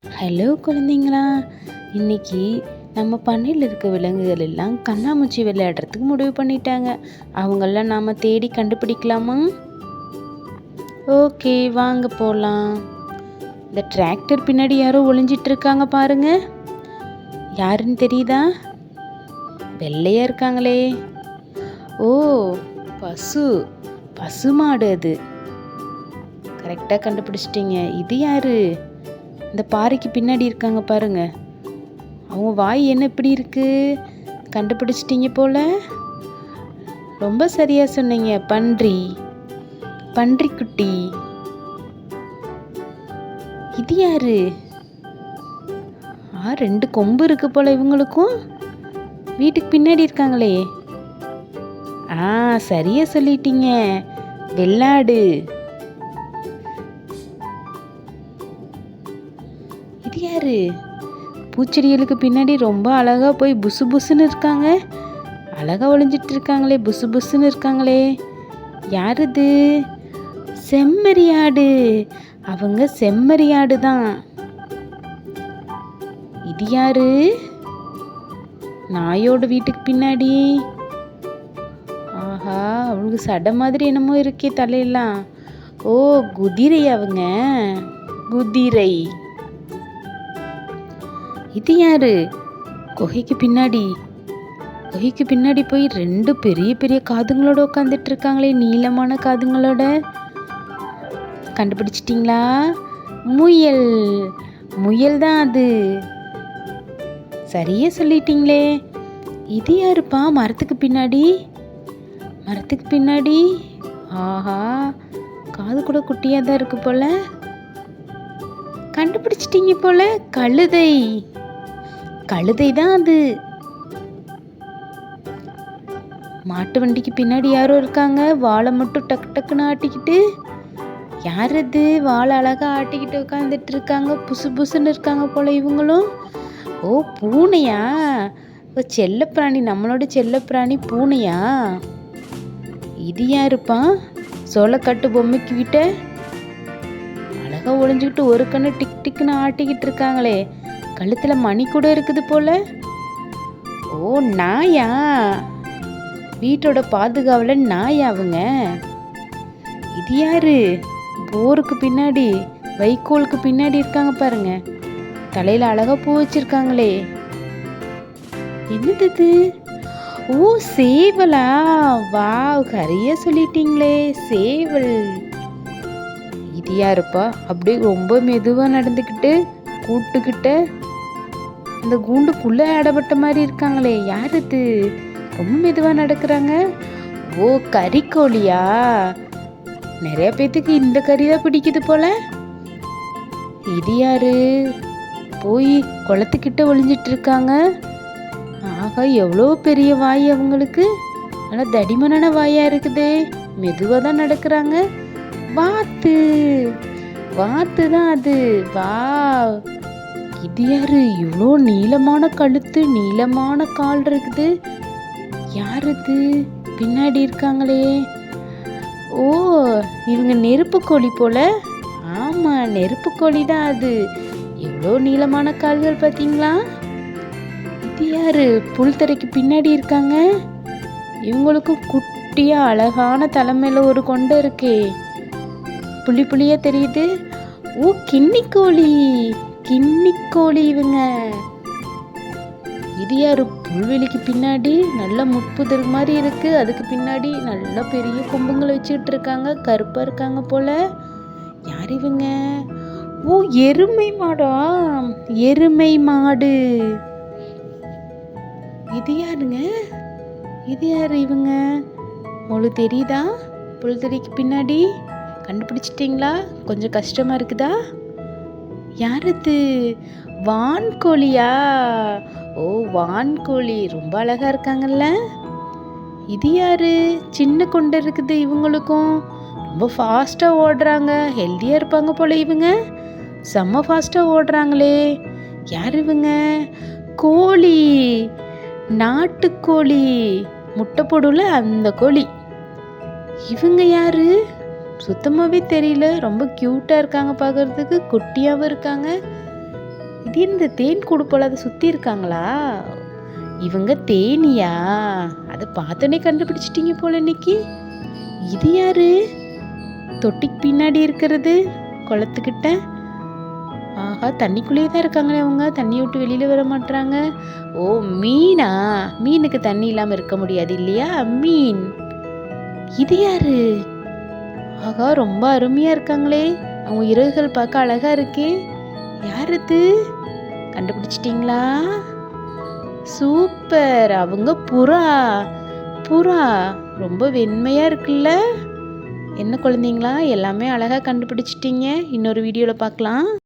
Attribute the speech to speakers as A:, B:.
A: Hello குழந்தைங்களா, இன்னைக்கு நம்ம பண்ணையில் இருக்க விலங்குகள் எல்லாம் கண்ணாமூச்சி விளையாடுறதுக்கு முடிவு பண்ணிட்டாங்க. அவங்கள நாம தேடி கண்டுபிடிக்கலாமா? ஓகே, வாங்க போகலாம். இந்த டிராக்டர் பின்னாடி யாரோ ஒளிஞ்சிட்டு இருக்காங்க பாருங்க. யாருன்னு தெரியுதா? வெள்ளையா இருக்காங்களே. ஓ, பசு பசுமாடு. அது கரெக்டாக கண்டுபிடிச்சிட்டிங்க. இது யாரு? இந்த பாறைக்கு பின்னாடி இருக்காங்க பாருங்க. அவங்க வாய் என்ன இப்படி இருக்கு? கண்டுபிடிச்சிட்டிங்க போல. ரொம்ப சரியா சொன்னீங்க. பன்றி குட்டி. இது யாரு? ரெண்டு கொம்பு இருக்கு போல இவங்களுக்கும். வீட்டுக்கு பின்னாடி இருக்காங்களே. சரியா சொல்லிட்டீங்க. வெள்ளாடு. இது யாரு? பூச்செடிகளுக்கு பின்னாடி ரொம்ப அழகா போய் புசு புசுன்னு இருக்காங்க. அழகா ஒளிஞ்சிட்டு இருக்காங்களே, புசு புசுன்னு இருக்காங்களே. யாரு இது? செம்மறியாடு. அவங்க செம்மறியாடு தான். இது யாரு? நாயோட வீட்டுக்கு பின்னாடி. ஆஹா, அவங்களுக்கு சடை மாதிரி என்னமோ இருக்கே தலையெல்லாம். ஓ, குதிரை. அவங்க குதிரை. இது யாரு? குகைக்கு பின்னாடி போய் ரெண்டு பெரிய பெரிய காதுங்களோட உட்காந்துட்டு இருக்காங்களே, நீளமான காதுங்களோட. கண்டுபிடிச்சிட்டிங்களா? முயல் தான் அது. சரியா சொல்லிட்டீங்களே. இது யாருப்பா? மரத்துக்கு பின்னாடி. ஆஹா, காது கூட குட்டியா தான் இருக்கு போல. கண்டுபிடிச்சிட்டீங்க போல. கழுதை தான் அது. மாட்டு வண்டிக்கு பின்னாடி யாரோ இருக்காங்க. வாழை மட்டும் டக்கு டக்குன்னு ஆட்டிக்கிட்டு. யார் அது? வாழை அழகா ஆட்டிக்கிட்டு உட்காந்துட்டு இருக்காங்க. புசு புசுன்னு இருக்காங்க போல இவங்களும். ஓ, பூனையா? செல்லப்பிராணி, நம்மளோட செல்லப்பிராணி பூனையா? இது யாருப்பா? சோளக்காட்டு பொம்மைக்கு கிட்ட அழகா ஒளிஞ்சுக்கிட்டு ஒரு கண்ணு டிக் டிக்னு ஆட்டிக்கிட்டு இருக்காங்களே. கழுத்துல மணி கூட இருக்குது போல. ஓ, நாயா? வீட்டோட பாதுகாவல நாயா அவங்க? இது யாரு? போருக்கு பின்னாடி, வைக்கோலுக்கு பின்னாடி இருக்காங்க பாருங்க. தலையில அழகா பூ வச்சிருக்காங்களே. என்னது இது? ஓ, சேவலா? வாவ், சரியா சொல்லிட்டீங்களே. சேவல். இது யாருப்பா? அப்படியே ரொம்ப மெதுவா நடந்துக்கிட்டு கூட்டுக்கிட்ட அந்த கூண்டுக்குள்ள அடப்பட்ட மாதிரி இருக்காங்களே. யார் இது? ரொம்ப மெதுவா நடக்கிறாங்க. ஓ, கறிக்கோழியா? நிறைய பேத்துக்கு இந்த கறி தான் பிடிக்குது போல. இது யாரு? போய் குளத்துக்கிட்ட ஒளிஞ்சிட்டு இருக்காங்க. ஆகா, எவ்வளோ பெரிய வாய் அவங்களுக்கு. நல்லா தடிமனான வாயா இருக்குது. மெதுவாக தான் நடக்கிறாங்க. வாத்து தான் அது. வா, இது யாரு? இவ்வளோ நீளமான கழுத்து, நீளமான கால் இருக்குது. யார் இது? பின்னாடி இருக்காங்களே. ஓ, இவங்க நெருப்பு கோழி போல. ஆமா, நெருப்பு கோழி தான் அது. எவ்வளோ நீளமான கால்கள் பார்த்தீங்களா? இது யாரு? புல்தரைக்கு பின்னாடி இருக்காங்க. இவங்களுக்கும் குட்டியா அழகான தலைமையில ஒரு கொண்டை இருக்கே. புள்ளியா தெரியுது. ஓ, கின்னிக்கோழி இவங்க. இது யாரு? புல்வெளிக்கு பின்னாடி நல்ல முட்புதர் மாதிரி இருக்கு. அதுக்கு பின்னாடி நல்ல பெரிய கொம்புங்களை வச்சுக்கிட்டு இருக்காங்க. கருப்பா இருக்காங்க போல. யார் இவங்க? ஓ, எருமை மாடா? எருமை மாடு. இது யாருங்க? இது யாரு இவங்க? உங்களுக்கு தெரியுதா? புல்தரைக்கு பின்னாடி கண்டுபிடிச்சிட்டிங்களா? கொஞ்சம் கஷ்டமா இருக்குதா? யார் இது? வான்கோழியா? ஓ, வான்கோழி. ரொம்ப அழகா இருக்காங்கல்ல. இது யாரு? சின்ன கொண்டை இருக்குது இவங்களுக்கும். ரொம்ப ஃபாஸ்டா ஓடுறாங்க. ஹெல்தியா இருப்பாங்க போல இவங்க. செம்ம ஃபாஸ்டா ஓடுறாங்களே. யார் இவங்க? கோழி. நாட்டுக்கோழி. முட்டை போடுல அந்த கோழி. இவங்க யாரு? சுத்தமாகவே தெரியல. ரொம்ப க்யூட்டாக இருக்காங்க பார்க்குறதுக்கு. குட்டியாகவும் இருக்காங்க. இது இந்த தேன் கூடு போல அதை சுற்றி இருக்காங்களா? இவங்க தேனியா? அதை பார்த்தோன்னே கண்டுபிடிச்சிட்டீங்க போல இன்னைக்கு. இது யாரு தொட்டிக்கு பின்னாடி இருக்கிறது குளத்துக்கிட்ட? ஆஹா, தண்ணிக்குள்ளேயே தான் இருக்காங்களே அவங்க, தண்ணியை விட்டு வெளியில் வர மாட்றாங்க. ஓ, மீனா? மீனுக்கு தண்ணி இல்லாமல் இருக்க முடியாது இல்லையா? மீன். இது யாரு? ஆகா, ரொம்ப அருமையாக இருக்காங்களே, அவங்க இறகுகள் பார்க்க அழகா இருக்கே. யார் இது? கண்டுபிடிச்சிட்டிங்களா? சூப்பர், அவங்க புறா. புறா ரொம்ப வெண்மையாக இருக்குல்ல? என்ன குழந்தைங்களா, எல்லாமே அழகாக கண்டுபிடிச்சிட்டிங்க. இன்னொரு வீடியோவில் பார்க்கலாம்.